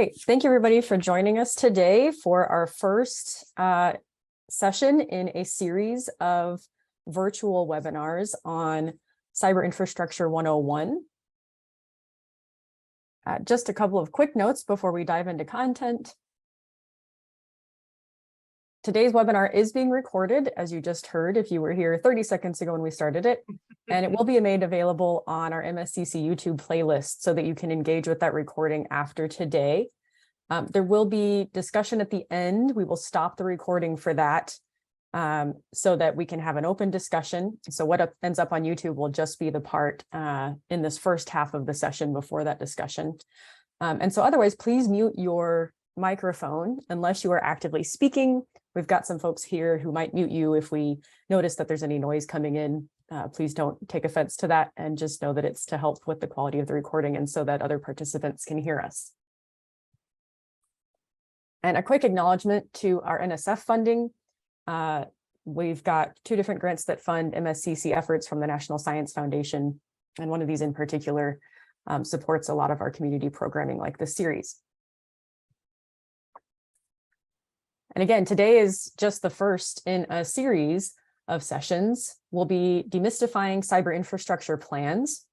right. Thank you, everybody, for joining us today for our first session in a series of virtual webinars on Cyber Infrastructure 101. Just a couple of quick notes before we dive into content. Today's webinar is being recorded, as you just heard, if you were here 30 seconds ago when we started it, and it will be made available on our MSCC YouTube playlist so that you can engage with that recording after today. There will be discussion at the end. We will stop the recording for that so that we can have an open discussion. So what ends up on YouTube will just be the part in this first half of the session before that discussion. And so otherwise, please mute your microphone unless you are actively speaking. We've got some folks here who might mute you if we notice that there's any noise coming in. Please don't take offense to that, and just know that it's to help with the quality of the recording and so that other participants can hear us. And a quick acknowledgement to our NSF funding. We've got two different grants that fund MSCC efforts from the National Science Foundation, and one of these in particular supports a lot of our community programming like this series. And again, today is just the first in a series of sessions. We'll be demystifying cyber infrastructure plans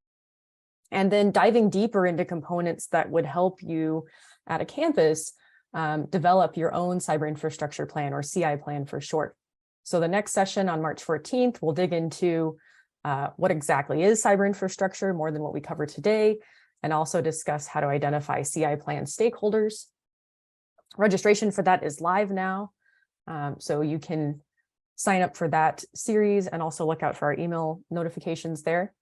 and then diving deeper into components that would help you at a campus develop your own cyber infrastructure plan, or CI plan for short. So the next session on March 14th, we'll dig into what exactly is cyber infrastructure, more than what we covered today, and also discuss how to identify CI plan stakeholders. Registration for that is live now, so you can sign up for that series and also look out for our email notifications there.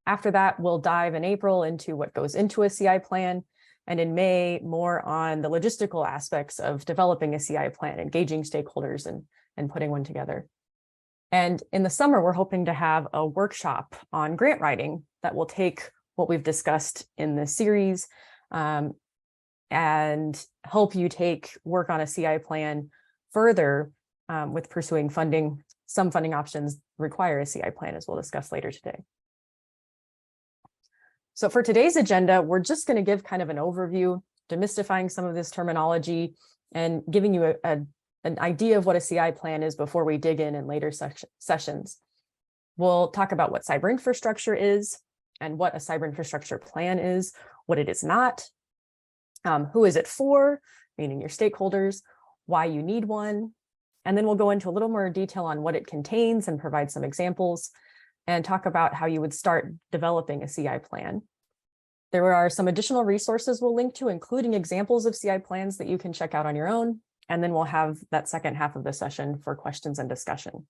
After that, we'll dive in April into what goes into a CI plan, and in May, more on the logistical aspects of developing a CI plan, engaging stakeholders, and putting one together. And in the summer, we're hoping to have a workshop on grant writing that will take what we've discussed in this series and help you take work on a CI plan further with pursuing funding. Some funding options require a CI plan, as we'll discuss later today. So for today's agenda, we're just going to give kind of an overview, demystifying some of this terminology and giving you an idea of what a CI plan is before we dig in later sessions. We'll talk about what cyber infrastructure is and what a cyber infrastructure plan is, what it is not, who is it for, meaning your stakeholders, why you need one, and then we'll go into a little more detail on what it contains and provide some examples and talk about how you would start developing a CI plan. There are some additional resources we'll link to, including examples of CI plans that you can check out on your own, and then we'll have that second half of the session for questions and discussion.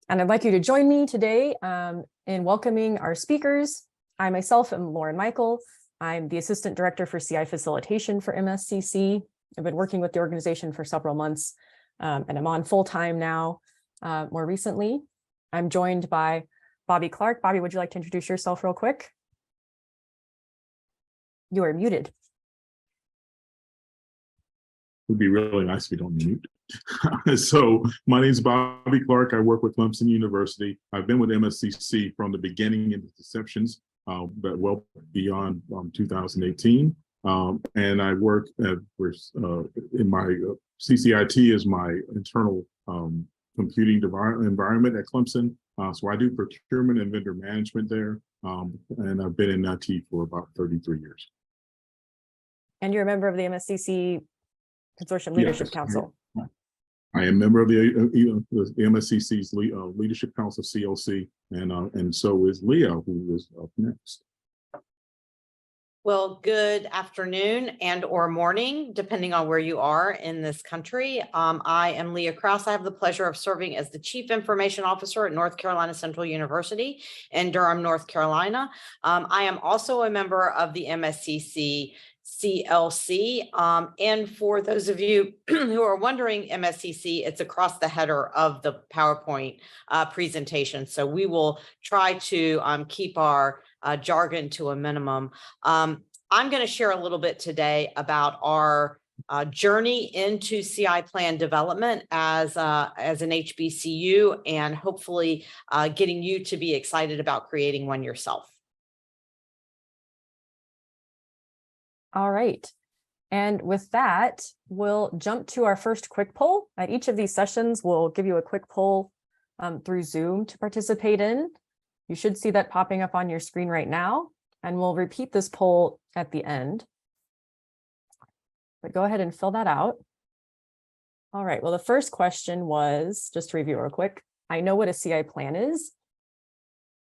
And I'd like you to join me today in welcoming our speakers. I myself am Lauren Michael. I'm the Assistant Director for CI Facilitation for MSCC. I've been working with the organization for several months, and I'm on full-time now more recently. I'm joined by Bobby Clark. Bobby, would you like to introduce yourself real quick? You are muted. It would be really nice if you don't mute. So my name is Bobby Clark. I work with Clemson University. I've been with MSCC from the beginning in the conceptions, but well beyond 2018. And I work in my CCIT is my internal computing environment at Clemson. So I do procurement and vendor management there. And I've been in IT for about 33 years. And you're a member of the MSCC Consortium Leadership Council. I am a member of the MSCC's Leadership Council, CLC, and so is Leah, who is up next. Well, good afternoon and or morning, depending on where you are in this country. I am Leah Kraus. I have the pleasure of serving as the Chief Information Officer at North Carolina Central University in Durham, North Carolina. I am also a member of the MSCC CLC. And for those of you who are wondering, MSCC, it's across the header of the PowerPoint presentation. So we will try to keep our jargon to a minimum. I'm going to share a little bit today about our journey into CI plan development as an HBCU, and hopefully getting you to be excited about creating one yourself. All right. And with that, we'll jump to our first quick poll. At each of these sessions, we'll give you a quick poll through Zoom to participate in. You should see that popping up on your screen right now, and we'll repeat this poll at the end. But go ahead and fill that out. All right, well, the first question was, just to review real quick, I know what a CI plan is.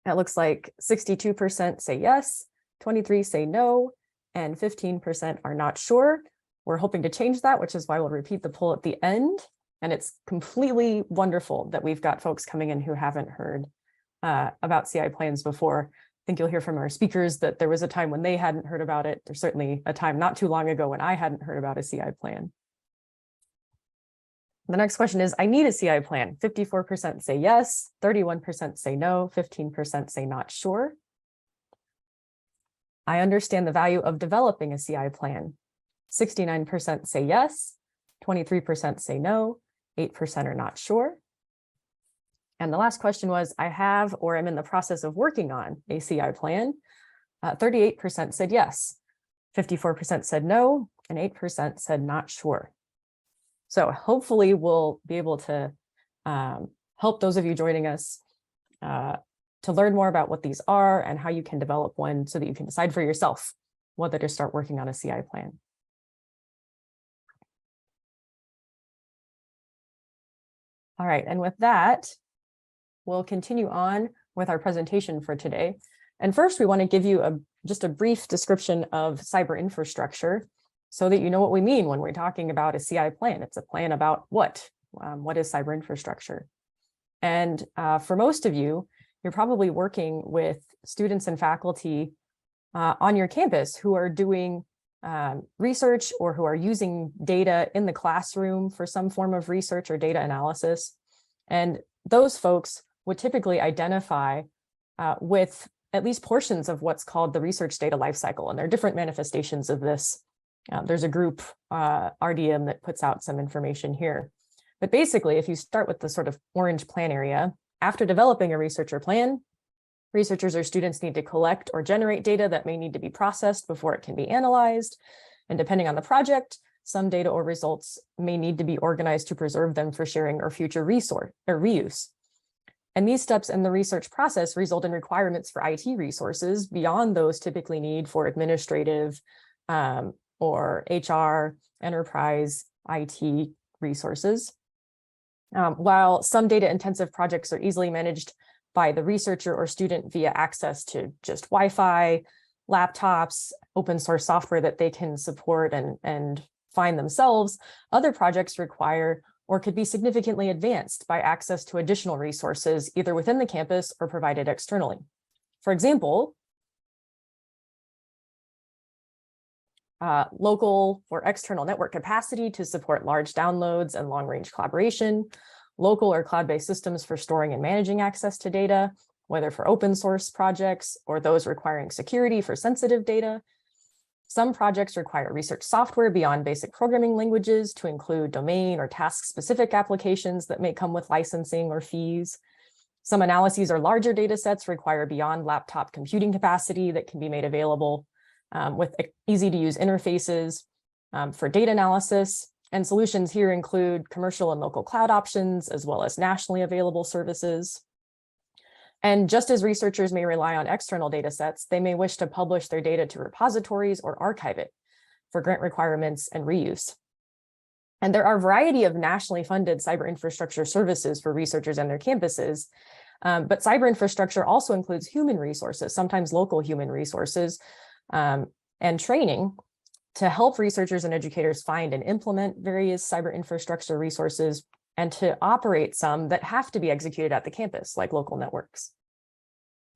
It looks like 62% say yes, 23% say no, and 15% are not sure. We're hoping to change that, which is why we'll repeat the poll at the end. And it's completely wonderful that we've got folks coming in who haven't heard about CI plans before. I think you'll hear from our speakers that there was a time when they hadn't heard about it. There's certainly a time not too long ago when I hadn't heard about a CI plan. The next question is, I need a CI plan. 54% say yes, 31% say no, 15% say not sure. I understand the value of developing a CI plan. 69% say yes, 23% say no, 8% are not sure. And the last question was, I have or am in the process of working on a CI plan. 38% said yes, 54% said no, and 8% said not sure. So hopefully we'll be able to help those of you joining us to learn more about what these are and how you can develop one so that you can decide for yourself whether to start working on a CI plan. All right, and with that, we'll continue on with our presentation for today. And first, we want to give you just a brief description of cyber infrastructure so that you know what we mean when we're talking about a CI plan. It's a plan about what? What is cyber infrastructure? And for most of you, you're probably working with students and faculty on your campus who are doing research or who are using data in the classroom for some form of research or data analysis. And those folks would typically identify with at least portions of what's called the research data lifecycle. And there are different manifestations of this. There's a group, RDM, that puts out some information here. But basically, if you start with the sort of orange plan area, after developing a researcher plan, researchers or students need to collect or generate data that may need to be processed before it can be analyzed. And depending on the project, some data or results may need to be organized to preserve them for sharing or future resource or reuse. And these steps in the research process result in requirements for IT resources beyond those typically need for administrative or HR, enterprise IT resources. While some data-intensive projects are easily managed by the researcher or student via access to just Wi-Fi, laptops, open source software that they can support and find themselves, other projects require or could be significantly advanced by access to additional resources, either within the campus or provided externally. For example, local or external network capacity to support large downloads and long-range collaboration, local or cloud-based systems for storing and managing access to data, whether for open source projects or those requiring security for sensitive data. Some projects require research software beyond basic programming languages to include domain or task-specific applications that may come with licensing or fees. Some analyses or larger data sets require beyond laptop computing capacity that can be made available with easy-to-use interfaces for data analysis. And solutions here include commercial and local cloud options, as well as nationally available services. And just as researchers may rely on external data sets, they may wish to publish their data to repositories or archive it for grant requirements and reuse. And there are a variety of nationally funded cyber infrastructure services for researchers and their campuses. But cyber infrastructure also includes human resources, sometimes local human resources, and training to help researchers and educators find and implement various cyber infrastructure resources and to operate some that have to be executed at the campus, like local networks.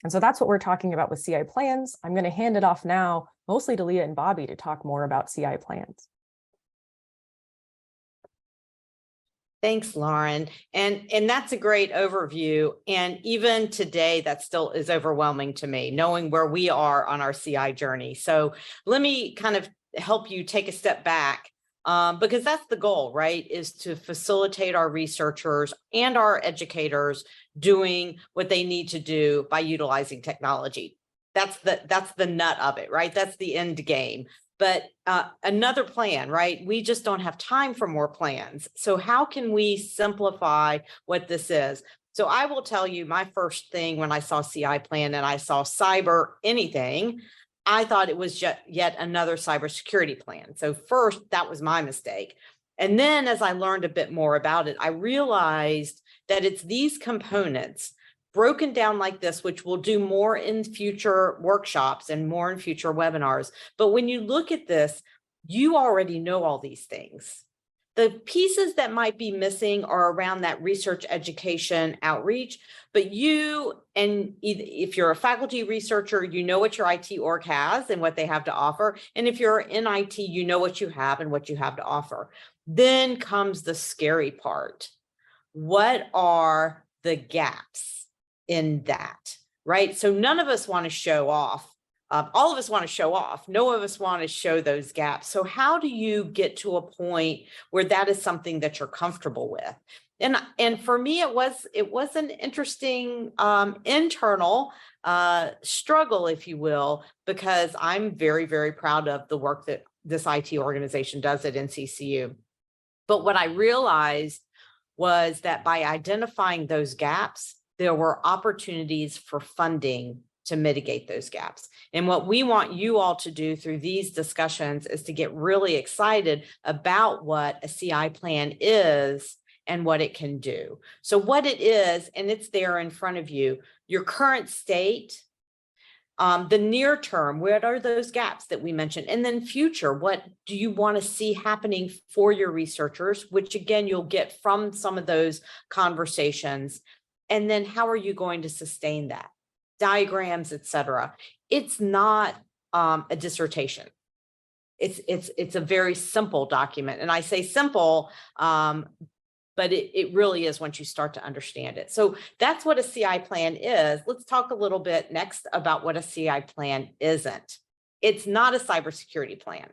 And so that's what we're talking about with CI plans. I'm going to hand it off now, mostly to Leah and Bobby, to talk more about CI plans. Thanks, Lauren. And that's a great overview. And even today, that still is overwhelming to me, knowing where we are on our CI journey. So let me kind of help you take a step back, because that's the goal, right? Is to facilitate our researchers and our educators doing what they need to do by utilizing technology. That's the nut of it, right? That's the end game. But another plan, right? We just don't have time for more plans. So how can we simplify what this is? So I will tell you, my first thing when I saw CI plan and I saw cyber anything, I thought it was yet another cybersecurity plan. So first, that was my mistake. And then as I learned a bit more about it, I realized that it's these components broken down like this, which we'll do more in future workshops and more in future webinars. But when you look at this, you already know all these things. The pieces that might be missing are around that research, education, outreach, but you, and if you're a faculty researcher, you know what your IT org has and what they have to offer. And if you're in IT, you know what you have and what you have to offer. Then comes the scary part. What are the gaps in that, right? So none of us want to show off. All of us want to show off. No of us want to show those gaps. So how do you get to a point where that is something that you're comfortable with? And for me, it was an interesting internal struggle, if you will, because I'm very, very proud of the work that this IT organization does at NCCU. But what I realized was that by identifying those gaps, there were opportunities for funding to mitigate those gaps. And what we want you all to do through these discussions is to get really excited about what a CI plan is and what it can do. So what it is, and it's there in front of you, your current state, the near term, what are those gaps that we mentioned? And then future, what do you want to see happening for your researchers, which again, you'll get from some of those conversations. And then how are you going to sustain that? Diagrams, etc. It's not a dissertation. It's a very simple document. And I say simple, but it really is once you start to understand it. So that's what a CI plan is. Let's talk a little bit next about what a CI plan isn't. It's not a cybersecurity plan.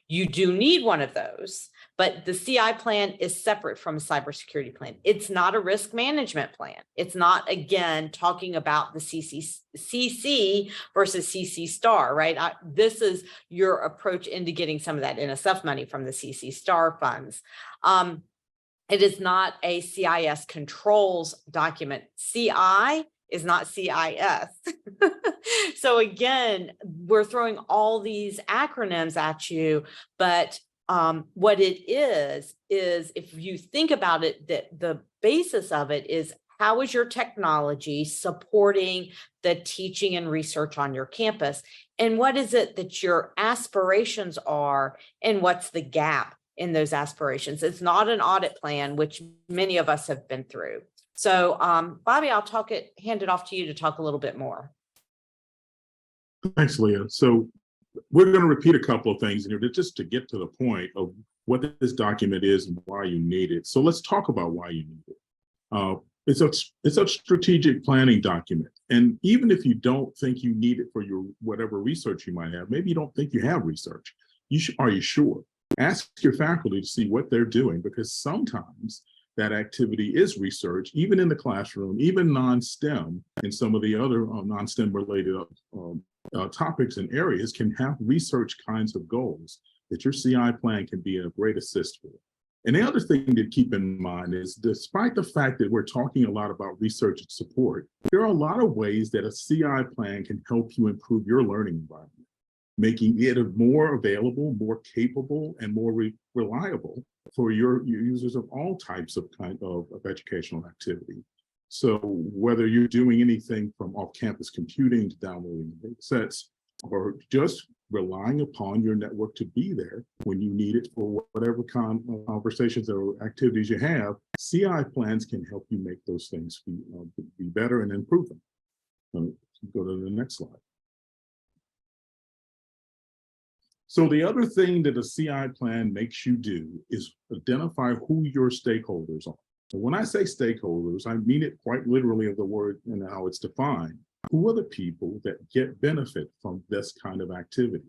You do need one of those, but the CI plan is separate from a cybersecurity plan. It's not a risk management plan. It's not, again, talking about the CC versus CC star, right? This is your approach into getting some of that NSF money from the CC star funds. It is not a CIS controls document. CI is not CIS. So again, we're throwing all these acronyms at you, but what it is if you think about it, that the basis of it is how is your technology supporting the teaching and research on your campus? And what is it that your aspirations are, and what's the gap in those aspirations? It's not an audit plan, which many of us have been through. So Bobby, I'll hand it off to you to talk a little bit more. Thanks, Leah. So we're going to repeat a couple of things here just to get to the point of what this document is and why you need it. So let's talk about why you need it. It's a strategic planning document. And even if you don't think you need it for your whatever research you might have, maybe you don't think you have research. Are you sure? Ask your faculty to see what they're doing, because sometimes that activity is research, even in the classroom, even non-STEM, and some of the other non-STEM related topics and areas can have research kinds of goals that your CI plan can be a great assist for. And the other thing to keep in mind is, despite the fact that we're talking a lot about research and support, there are a lot of ways that a CI plan can help you improve your learning environment, making it more available, more capable, and more reliable for your users of all types of educational activity. So whether you're doing anything from off-campus computing to downloading data sets, or just relying upon your network to be there when you need it for whatever kind of conversations or activities you have, CI plans can help you make those things be better and improve them. Go to the next slide. So the other thing that a CI plan makes you do is identify who your stakeholders are. So when I say stakeholders, I mean it quite literally of the word and how it's defined. Who are the people that get benefit from this kind of activity?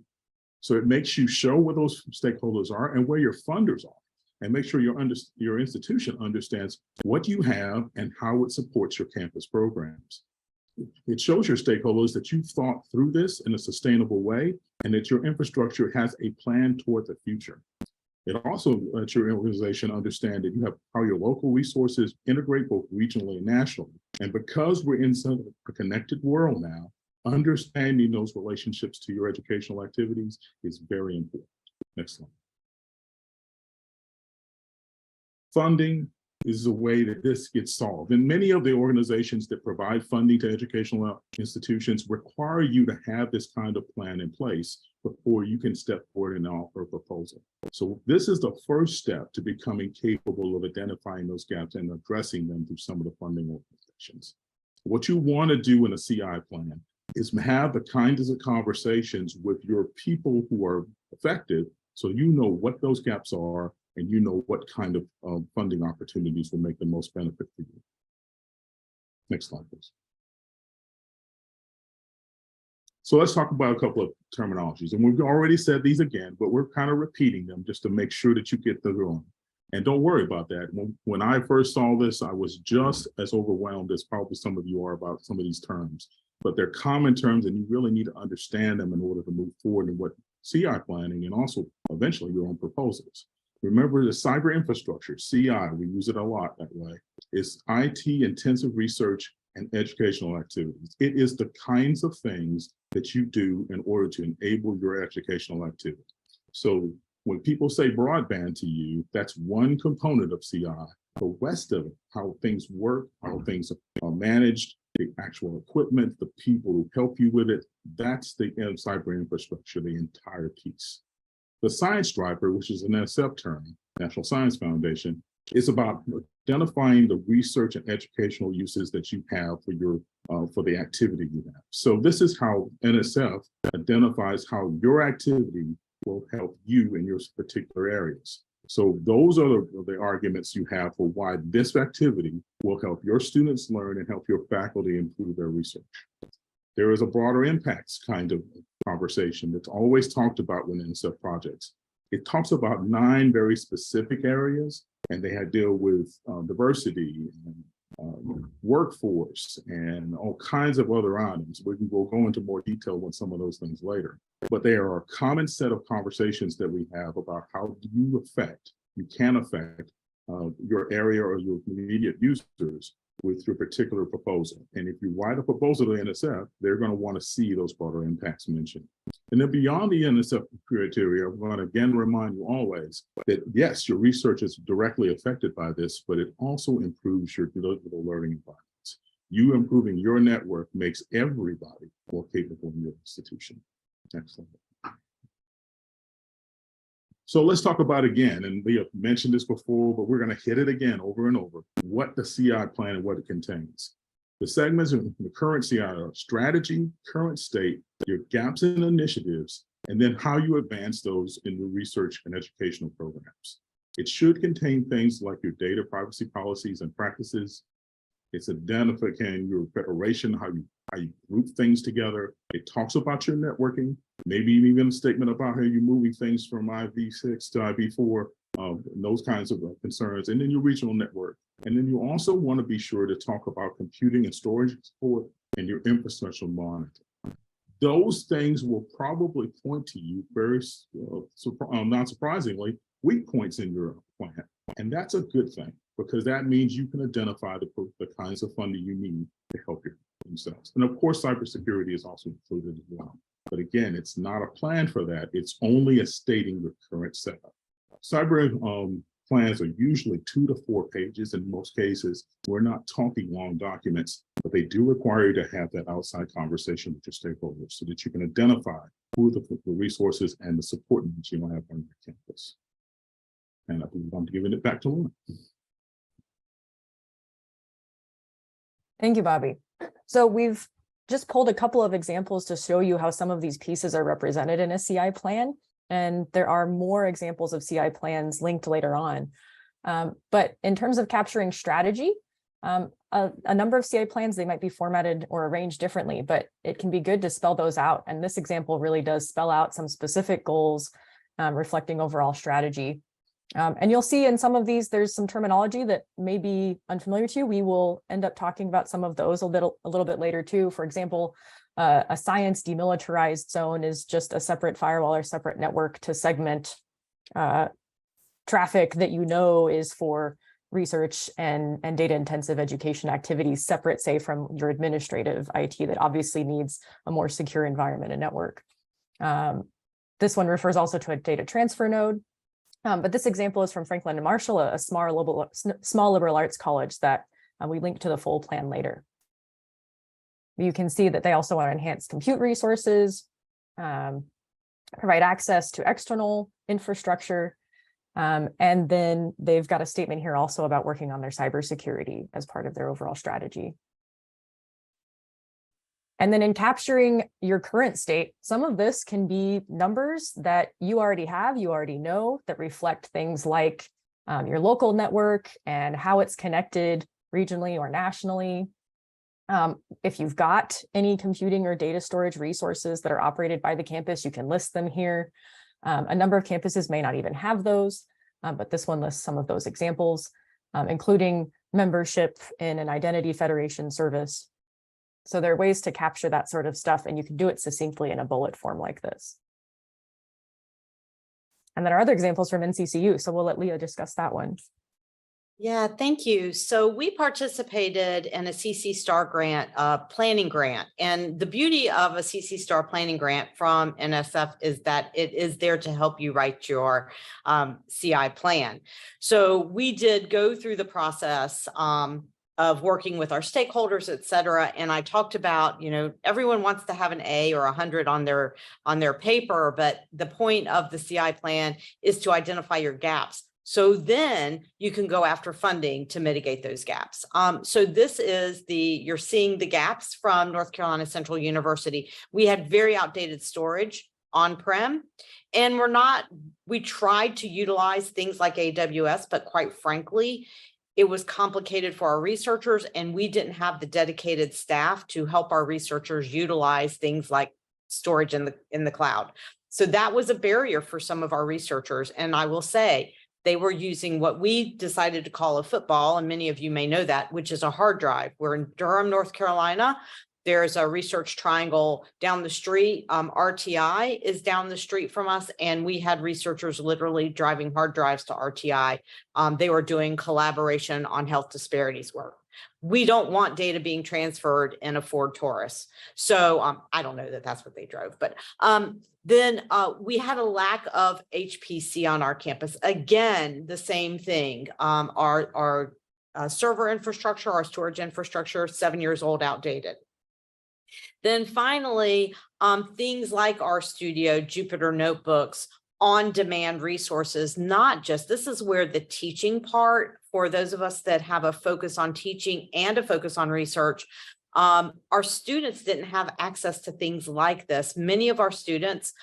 So it makes you show where those stakeholders are and where your funders are, and make sure your institution understands what you have and how it supports your campus programs. It shows your stakeholders that you've thought through this in a sustainable way and that your infrastructure has a plan toward the future. It also lets your organization understand that you have how your local resources integrate both regionally and nationally. And because we're in a connected world now, understanding those relationships to your educational activities is very important. Next slide. Funding is a way that this gets solved. And many of the organizations that provide funding to educational institutions require you to have this kind of plan in place before you can step forward and offer a proposal. So this is the first step to becoming capable of identifying those gaps and addressing them through some of the funding organizations. What you want to do in a CI plan is have the kinds of conversations with your people who are affected, so you know what those gaps are and you know what kind of funding opportunities will make the most benefit for you. Next slide, please. So let's talk about a couple of terminologies. And we've already said these again, but we're kind of repeating them just to make sure that you get the going. And don't worry about that. When I first saw this, I was just as overwhelmed as probably some of you are about some of these terms. But they're common terms and you really need to understand them in order to move forward in what CI planning and also eventually your own proposals. Remember the cyber infrastructure, CI, we use it a lot that way, is IT intensive research and educational activities. It is the kinds of things that you do in order to enable your educational activity. So when people say broadband to you, that's one component of CI. The rest of it, how things work, how things are managed, the actual equipment, the people who help you with it, that's the cyber infrastructure, the entire piece. The science driver, which is an NSF term, National Science Foundation, is about identifying the research and educational uses that you have for your for the activity you have. So this is how NSF identifies how your activity will help you in your particular areas. So those are the arguments you have for why this activity will help your students learn and help your faculty improve their research. There is a broader impacts kind of conversation that's always talked about when NSF projects. It talks about 9 very specific areas, and they deal with diversity and workforce and all kinds of other items. We'll go into more detail on some of those things later. But there are a common set of conversations that we have about how you can affect your area or your immediate users with your particular proposal. And if you write a proposal to NSF, they're going to want to see those broader impacts mentioned. And then beyond the NSF criteria, I'm going to again remind you always that yes, your research is directly affected by this, but it also improves your digital learning environments. You improving your network makes everybody more capable in your institution. Next slide. So let's talk about again, and we have mentioned this before, but we're going to hit it again over and over, what the CI plan and what it contains. The segments in the current CI are strategy, current state, your gaps and initiatives, and then how you advance those in the research and educational programs. It should contain things like your data privacy policies and practices. It's identifying your federation, how you group things together. It talks about your networking, maybe even a statement about how you're moving things from IV6 to IV4, those kinds of concerns, and then your regional network. And then you also want to be sure to talk about computing and storage support and your infrastructure monitoring. Those things will probably point to you very, not surprisingly, weak points in your plan. And that's a good thing, because that means you can identify the kinds of funding you need to help themselves. And of course, cybersecurity is also included as well. But again, it's not a plan for that. It's only a stating the current setup. Cyber plans are usually 2 to 4 pages in most cases. We're not talking long documents, but they do require you to have that outside conversation with your stakeholders so that you can identify who the resources and the support needs you have on your campus. And I believe I'm giving it back to Leah. Thank you, Bobby. So we've just pulled a couple of examples to show you how some of these pieces are represented in a CI plan. And there are more examples of CI plans linked later on. But in terms of capturing strategy, a number of CI plans, they might be formatted or arranged differently, but it can be good to spell those out. And this example really does spell out some specific goals reflecting overall strategy. And you'll see in some of these, there's some terminology that may be unfamiliar to you. We will end up talking about some of those a little bit later too. For example, A science demilitarized zone is just a separate firewall or separate network to segment traffic that you know is for research and data intensive education activities, separate, say, from your administrative IT that obviously needs a more secure environment and network. This one refers also to a data transfer node. But this example is from Franklin and Marshall, a small liberal arts college that we link to the full plan later. You can see that they also want to enhance compute resources, provide access to external infrastructure, and then they've got a statement here also about working on their cybersecurity as part of their overall strategy. And then in capturing your current state, some of this can be numbers that you already have, you already know, that reflect things like your local network and how it's connected regionally or nationally. If you've got any computing or data storage resources that are operated by the campus, you can list them here. A number of campuses may not even have those, but this one lists some of those examples, including membership in an identity federation service. So there are ways to capture that sort of stuff, and you can do it succinctly in a bullet form like this. And there are other examples from NCCU, so we'll let Leah discuss that one. Yeah, thank you. So we participated in a CC Star grant, planning grant. And the beauty of a CC Star planning grant from NSF is that it is there to help you write your CI plan. So we did go through the process of working with our stakeholders, et cetera. And I talked about, everyone wants to have an A or 100 on their paper, but the point of the CI plan is to identify your gaps. So then you can go after funding to mitigate those gaps. So this is you're seeing the gaps from North Carolina Central University. We had very outdated storage on-prem, and we tried to utilize things like AWS, but quite frankly, it was complicated for our researchers, and we didn't have the dedicated staff to help our researchers utilize things like storage in the cloud. So that was a barrier for some of our researchers. And I will say, they were using what we decided to call a football, and many of you may know that, which is a hard drive. We're in Durham, North Carolina. There's a research triangle down the street. RTI is down the street from us, and we had researchers literally driving hard drives to RTI. They were doing collaboration on health disparities work. We don't want data being transferred in a Ford Taurus. So I don't know that that's what they drove, but then we had a lack of HPC on our campus. Again, the same thing. Our server infrastructure, our storage infrastructure, 7 years old, outdated. Then finally, things like RStudio, Jupyter Notebooks, on-demand resources, this is where the teaching part, for those of us that have a focus on teaching and a focus on research, our students didn't have access to things like this. Many of our students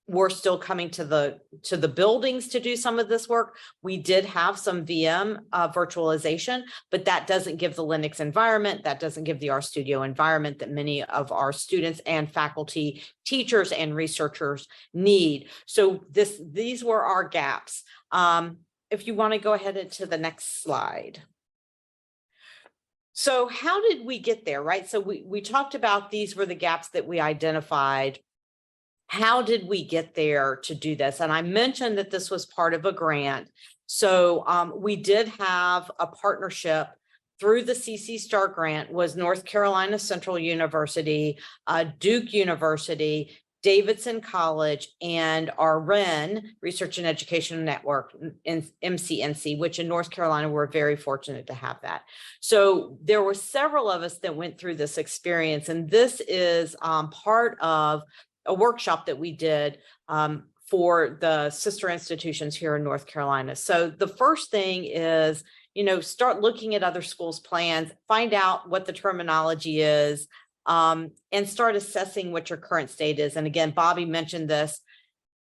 were still coming to the buildings to do some of this work. We did have some VM virtualization, but that doesn't give the Linux environment. That doesn't give the RStudio environment that many of our students and faculty, teachers, and researchers need. So these were our gaps. If you want to go ahead into the next slide. So how did we get there, right? So we talked about these were the gaps that we identified. How did we get there to do this? And I mentioned that this was part of a grant. So we did have a partnership through the CC Star grant was North Carolina Central University, Duke University, Davidson College, and our REN, Research and Education Network, in MCNC, which in North Carolina, we're very fortunate to have that. So there were several of us that went through this experience, and this is part of a workshop that we did for the sister institutions here in North Carolina. So the first thing is, start looking at other schools' plans, find out what the terminology is, and start assessing what your current state is. And again, Bobby mentioned this: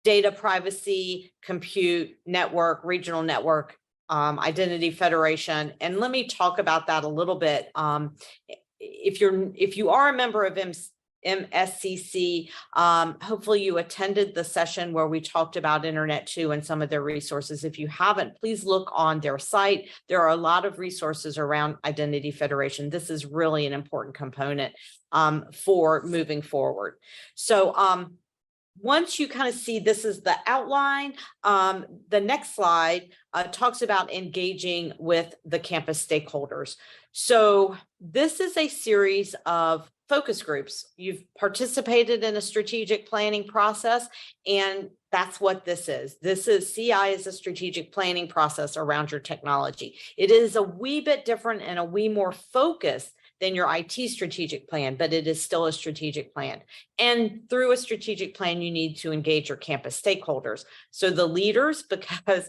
data privacy, compute, network, regional network, identity federation. And let me talk about that a little bit. If you are a member of MSCC. Hopefully you attended the session where we talked about Internet 2 and some of their resources. If you haven't, please look on their site. There are a lot of resources around Identity Federation. This is really an important component for moving forward. So once you kind of see this is the outline, the next slide talks about engaging with the campus stakeholders. So this is a series of focus groups. You've participated in a strategic planning process, and that's what this is. This is CI is a strategic planning process around your technology. It is a wee bit different and a wee more focused than your IT strategic plan, but it is still a strategic plan. And through a strategic plan, you need to engage your campus stakeholders. So the leaders, because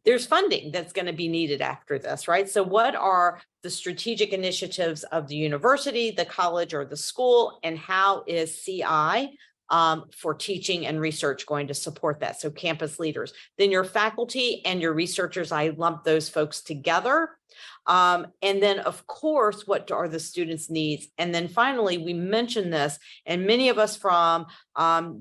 there's funding that's going to be needed after this, right? So what are the strategic initiatives of the university, the college, or the school, and how is CI for teaching and research going to support that? So campus leaders, then your faculty and your researchers, I lump those folks together. And then of course, what are the students' needs? And then finally, we mentioned this, and many of us from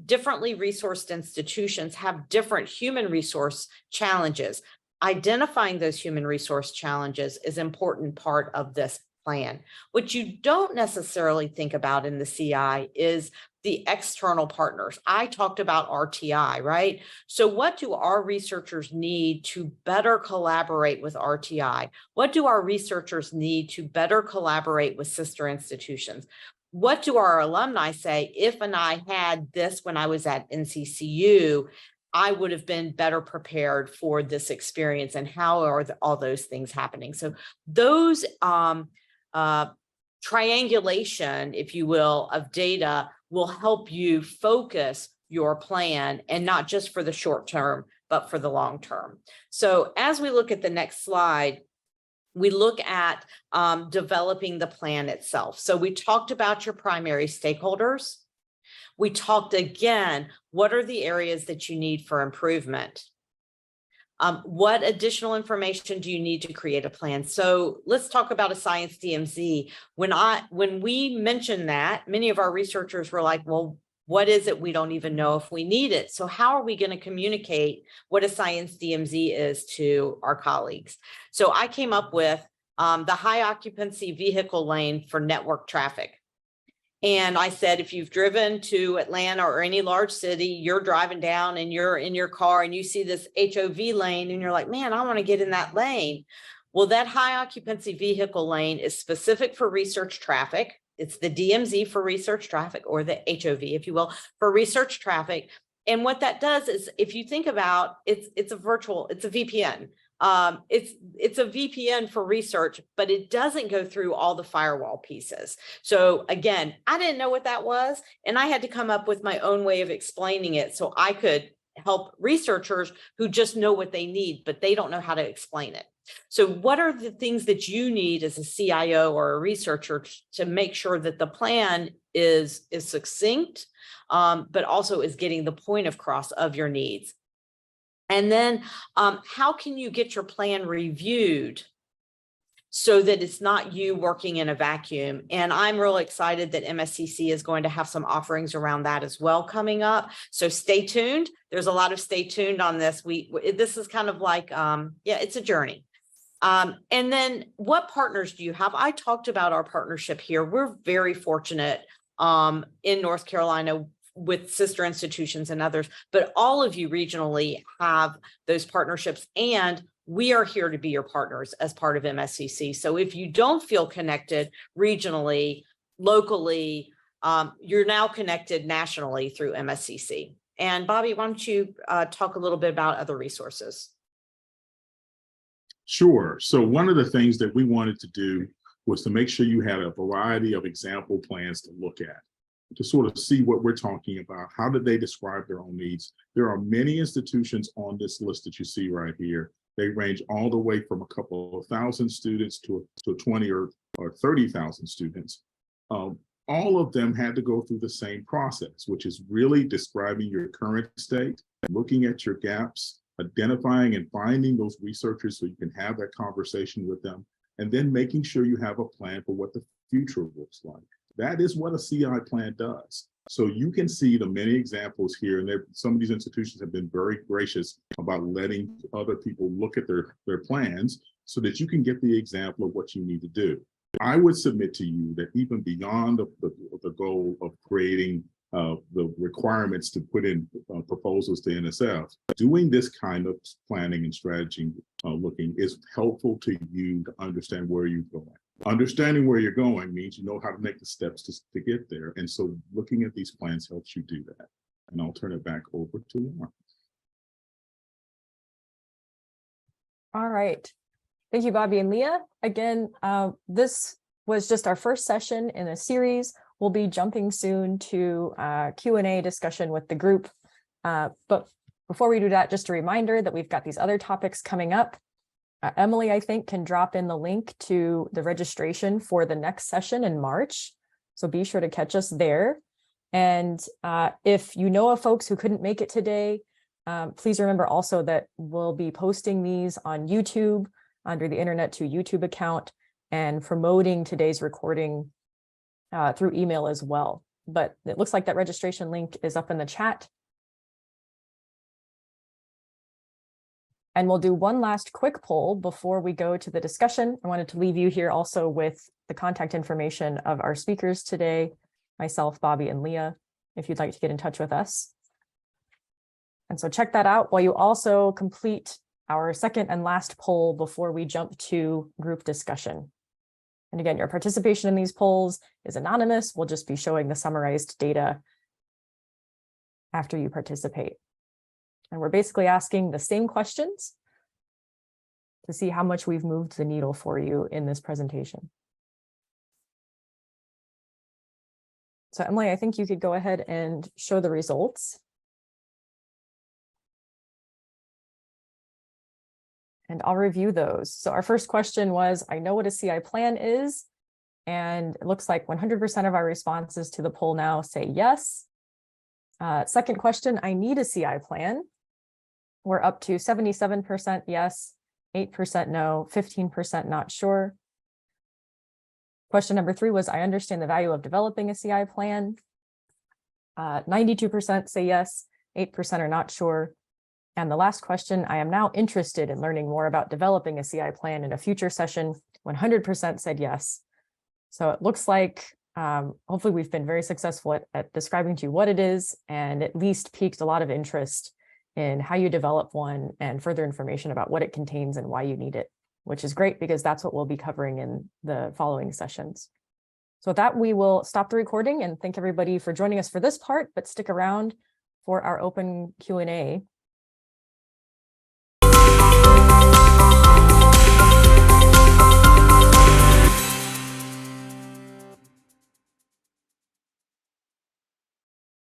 differently resourced institutions have different human resource challenges. Identifying those human resource challenges is an important part of this plan. What you don't necessarily think about in the CI is the external partners. I talked about RTI, right? So what do our researchers need to better collaborate with RTI? What do our researchers need to better collaborate with sister institutions? What do our alumni say? If and I had this when I was at NCCU, I would have been better prepared for this experience, and how are all those things happening? So those triangulation, if you will, of data will help you focus your plan, and not just for the short term, but for the long term. So as we look at the next slide, we look at developing the plan itself. So we talked about your primary stakeholders. We talked again, what are the areas that you need for improvement? What additional information do you need to create a plan? So let's talk about a science DMZ. When we mentioned that, many of our researchers were like, well, what is it? We don't even know if we need it. So how are we going to communicate what a science DMZ is to our colleagues? So I came up with the high occupancy vehicle lane for network traffic. And I said, if you've driven to Atlanta or any large city, you're driving down and you're in your car and you see this HOV lane and you're like, man, I want to get in that lane. Well, that high occupancy vehicle lane is specific for research traffic. It's the DMZ for research traffic, or the HOV, if you will, for research traffic. And what that does is, if you think about it's a VPN. It's a VPN for research, but it doesn't go through all the firewall pieces. So again, I didn't know what that was, and I had to come up with my own way of explaining it so I could help researchers who just know what they need, but they don't know how to explain it. So what are the things that you need as a CIO or a researcher to make sure that the plan is succinct, but also is getting the point across of your needs? And then how can you get your plan reviewed so that it's not you working in a vacuum? And I'm really excited that MSCC is going to have some offerings around that as well coming up. So stay tuned. There's a lot of stay tuned on this. This is kind of like, it's a journey. And then what partners do you have? I talked about our partnership here. We're very fortunate in North Carolina with sister institutions and others, but all of you regionally have those partnerships, and we are here to be your partners as part of MSCC. So if you don't feel connected regionally, locally, you're now connected nationally through MSCC. And Bobby, why don't you talk a little bit about other resources? Sure. So one of the things that we wanted to do was to make sure you had a variety of example plans to look at, to sort of see what we're talking about. How did they describe their own needs? There are many institutions on this list that you see right here. They range all the way from a couple of thousand students to 20 or 30,000 students. All of them had to go through the same process, which is really describing your current state, looking at your gaps, identifying and finding those researchers so you can have that conversation with them, and then making sure you have a plan for what the future looks like. That is what a CI plan does. So you can see the many examples here, and some of these institutions have been very gracious about letting other people look at their plans so that you can get the example of what you need to do. I would submit to you that even beyond the goal of creating the requirements to put in proposals to NSF, doing this kind of planning and strategy looking is helpful to you to understand where you're going. Understanding where you're going means you know how to make the steps to get there. And so looking at these plans helps you do that. And I'll turn it back over to Lauren. All right. Thank you, Bobby and Leah. Again, this was just our first session in a series. We'll be jumping soon to Q&A discussion with the group. But before we do that, just a reminder that we've got these other topics coming up. Emily, I think, can drop in the link to the registration for the next session in March. So be sure to catch us there. And if you know of folks who couldn't make it today, please remember also that we'll be posting these on YouTube under the Internet to YouTube account and promoting today's recording through email as well. But it looks like that registration link is up in the chat. And we'll do one last quick poll before we go to the discussion. I wanted to leave you here also with the contact information of our speakers today, myself, Bobby, and Leah, if you'd like to get in touch with us. And so check that out while you also complete our second and last poll before we jump to group discussion. And again, your participation in these polls is anonymous. We'll just be showing the summarized data after you participate. And we're basically asking the same questions to see how much we've moved the needle for you in this presentation. So Emily, I think you could go ahead and show the results. And I'll review those. So our first question was, I know what a CI plan is. And it looks like 100% of our responses to the poll now say yes. Second question, I need a CI plan. We're up to 77% yes, 8% no, 15% not sure. Question number 3 was, I understand the value of developing a CI plan. 92% say yes, 8% are not sure. And the last question, I am now interested in learning more about developing a CI plan in a future session. 100% said yes. So it looks like hopefully we've been very successful at describing to you what it is, and at least piqued a lot of interest in how you develop one and further information about what it contains and why you need it, which is great because that's what we'll be covering in the following sessions. So with that, we will stop the recording and thank everybody for joining us for this part, but stick around for our open Q&A.